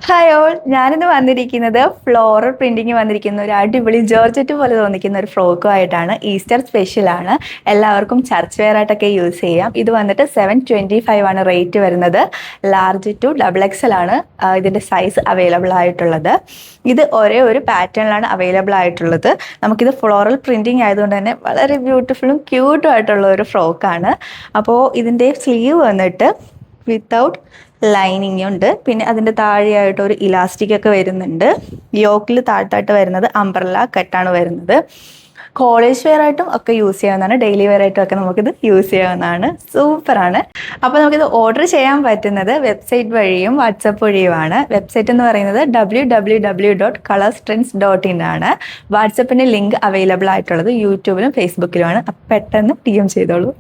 Hi all, ഞാനിന്ന് വന്നിരിക്കുന്നത് floral printing വന്നിരിക്കുന്ന ഒരു അടിപൊളി ജോർജറ്റ് പോലെ തോന്നിക്കുന്ന ഒരു ഫ്രോക്കും ആയിട്ടാണ്. ഈസ്റ്റർ സ്പെഷ്യൽ ആണ്. എല്ലാവർക്കും ചർച്ച് വെയർ ആയിട്ടൊക്കെ യൂസ് ചെയ്യാം. ഇത് വന്നിട്ട് 725 ആണ് റേറ്റ് വരുന്നത്. ലാർജ് ടു XXL ആണ് ഇതിൻ്റെ സൈസ് അവൈലബിൾ ആയിട്ടുള്ളത്. ഇത് ഒരേ ഒരു പാറ്റേണിലാണ് അവൈലബിൾ ആയിട്ടുള്ളത്. നമുക്കിത് ഫ്ലോറൽ പ്രിന്റിങ് ആയതുകൊണ്ട് തന്നെ വളരെ ബ്യൂട്ടിഫുള്ളും ക്യൂട്ടും ആയിട്ടുള്ള ഒരു ഫ്രോക്കാണ്. അപ്പോൾ ഇതിൻ്റെ സ്ലീവ് വന്നിട്ട് വിത്തൗട്ട് ലൈനിങ് ഉണ്ട്. പിന്നെ അതിൻ്റെ താഴെയായിട്ട് ഒരു ഇലാസ്റ്റിക് ഒക്കെ വരുന്നുണ്ട്. യോക്കിൽ താഴ്ത്തായിട്ട് വരുന്നത് അംബ്രല്ല കട്ടാണ് വരുന്നത്. കോളേജ് വെയർ ആയിട്ടും ഒക്കെ യൂസ് ചെയ്യാവുന്നതാണ്. ഡെയിലി വെയർ ആയിട്ടും ഒക്കെ നമുക്കിത് യൂസ് ചെയ്യാവുന്നതാണ്. സൂപ്പറാണ്. അപ്പോൾ നമുക്കിത് ഓർഡർ ചെയ്യാൻ പറ്റുന്നത് വെബ്സൈറ്റ് വഴിയും വാട്സപ്പ് വഴിയുമാണ്. വെബ്സൈറ്റ് എന്ന് പറയുന്നത് www.colorstrends.in ആണ്. വാട്സപ്പിൻ്റെ ലിങ്ക് അവൈലബിൾ ആയിട്ടുള്ളത് യൂട്യൂബിലും ഫേസ്ബുക്കിലുമാണ്. പെട്ടെന്ന് DM ചെയ്തോളൂ.